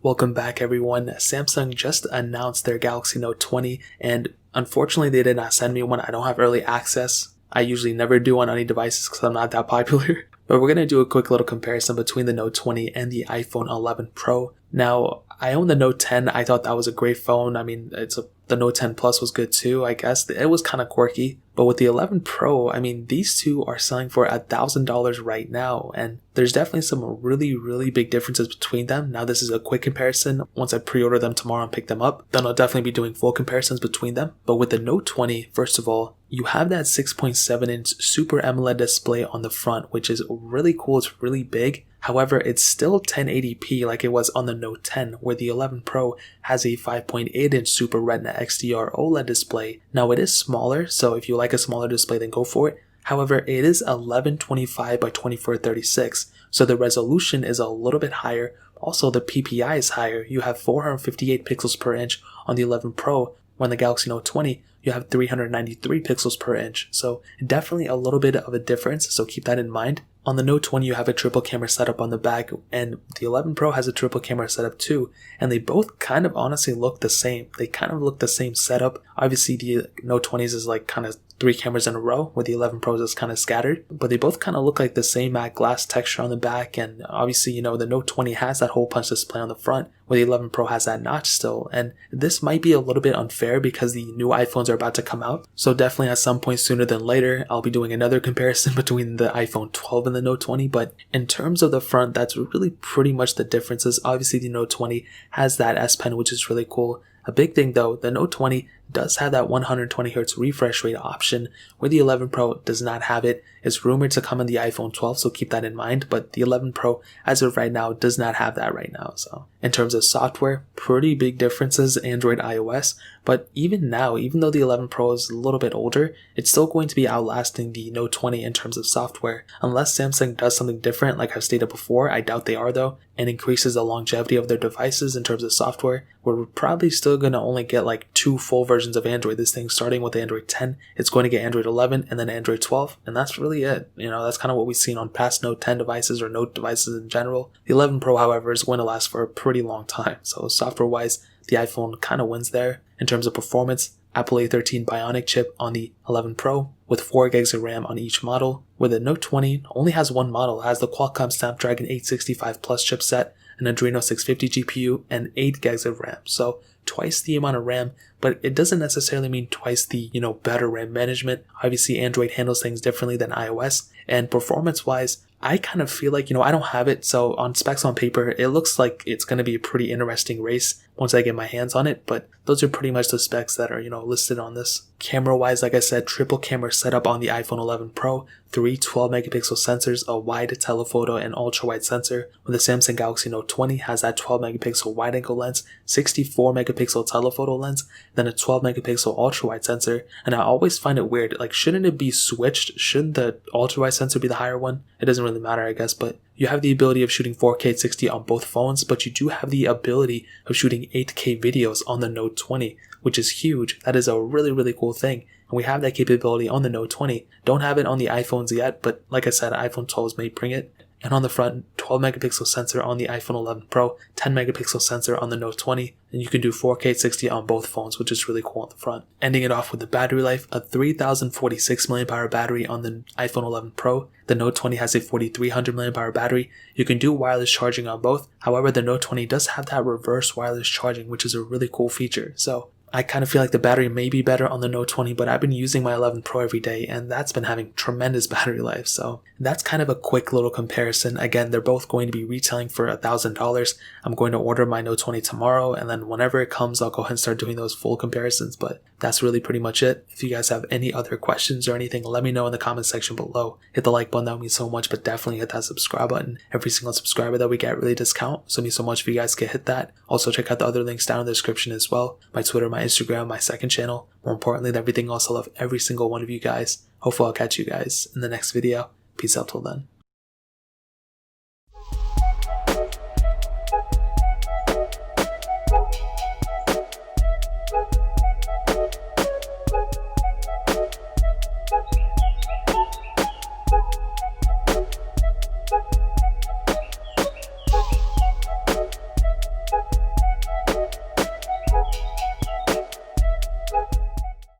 Welcome back everyone. Samsung just announced their Galaxy Note 20 and unfortunately they did not send me one. I don't have early access. I usually never do on any devices because I'm not that popular. But we're going to do a quick little comparison between the Note 20 and the iPhone 11 Pro. Now, I own the Note 10. I thought that was a great phone. I mean, the Note 10 Plus was good too, I guess. It was kind of quirky. But with the 11 Pro, I mean, these two are selling for $1,000 right now. And there's definitely some really big differences between them. Now, this is a quick comparison. Once I pre-order them tomorrow and pick them up, then I'll definitely be doing full comparisons between them. But with the Note 20, first of all, you have that 6.7-inch Super AMOLED display on the front, which is really cool. It's really big. However, it's still 1080p like it was on the Note 10, where the 11 Pro has a 5.8-inch Super Retina XDR OLED display. Now, it is smaller, so if you like a smaller display, then go for it. However, it is 1125 by 2436, so the resolution is a little bit higher. Also, the PPI is higher. You have 458 pixels per inch on the 11 Pro. On the Galaxy Note 20, you have 393 pixels per inch. So definitely a little bit of a difference, so keep that in mind. On the Note 20, you have a triple camera setup on the back, and the 11 Pro has a triple camera setup too, and they both kind of honestly look the same. They kind of look the same setup. Obviously, the Note 20s is like kind of 3 cameras in a row, where the 11 Pros is kind of scattered, but they both kind of look like the same matte glass texture on the back. And obviously, the Note 20 has that hole punch display on the front, where the 11 Pro has that notch still. And this might be a little bit unfair because the new iPhones are about to come out, so definitely at some point sooner than later, I'll be doing another comparison between the iPhone 12 and the Note 20. But in terms of the front, that's really pretty much the differences. Obviously, the Note 20 has that S Pen, which is really cool. A big thing though, the Note 20 does have that 120Hz refresh rate option, where the 11 Pro does not have it. It's rumored to come in the iPhone 12, so keep that in mind, but the 11 Pro, as of right now, does not have that right now. So in terms of software, pretty big differences, Android, iOS, but even now, even though the 11 Pro is a little bit older, it's still going to be outlasting the Note 20 in terms of software. Unless Samsung does something different, like I've stated before, I doubt they are though, and increases the longevity of their devices in terms of software, we're probably still going to only get like 2 full versions of Android. This thing starting with Android 10, it's going to get Android 11 and then Android 12, and that's really it. That's kind of what we've seen on past Note 10 devices or Note devices in general. The 11 Pro, however, is going to last for a pretty long time, so software-wise, the iPhone kind of wins there. In terms of performance, Apple A13 Bionic chip on the 11 Pro with 4 gigs of RAM on each model, where the Note 20 only has one model. It has the Qualcomm Snapdragon 865 Plus chipset, an Adreno 650 GPU, and 8 gigs of RAM. So twice the amount of RAM, but it doesn't necessarily mean twice the, better RAM management. Obviously, Android handles things differently than iOS, and performance-wise, I kind of feel like, I don't have it, so on specs on paper, it looks like it's going to be a pretty interesting race once I get my hands on it, but those are pretty much the specs that are, listed on this. Camera-wise, like I said, triple camera setup on the iPhone 11 Pro, 3 12-megapixel sensors, a wide telephoto and ultra-wide sensor, when the Samsung Galaxy Note 20 has that 12-megapixel wide-angle lens, 64-megapixel telephoto lens, then a 12-megapixel ultra-wide sensor. And I always find it weird, like, shouldn't it be switched? Shouldn't the ultra-wide sensor be the higher one? It doesn't really matter, I guess, but you have the ability of shooting 4K at 60 on both phones, but you do have the ability of shooting 8K videos on the Note 20, which is huge. That is a really cool thing. And we have that capability on the Note 20. Don't have it on the iPhones yet, but like I said, iPhone 12s may bring it. And on the front, 12-megapixel sensor on the iPhone 11 Pro, 10-megapixel sensor on the Note 20, and you can do 4K at 60 on both phones, which is really cool on the front. Ending it off with the battery life, a 3046 mAh battery on the iPhone 11 Pro. The Note 20 has a 4300 mAh battery. You can do wireless charging on both. However, the Note 20 does have that reverse wireless charging, which is a really cool feature. So I kind of feel like the battery may be better on the Note 20, but I've been using my 11 Pro every day, and that's been having tremendous battery life. So that's kind of a quick little comparison. Again, they're both going to be retailing for $1,000. I'm going to order my Note 20 tomorrow, and then whenever it comes, I'll go ahead and start doing those full comparisons. But that's really pretty much it. If you guys have any other questions or anything, let me know in the comment section below. Hit the like button, that would mean so much, but definitely hit that subscribe button. Every single subscriber that we get really does count, so it means so much if you guys can hit that. Also, check out the other links down in the description as well. My Twitter, my Instagram, my second channel. More importantly than everything else, I love every single one of you guys. Hopefully I'll catch you guys in the next video. Peace out till then.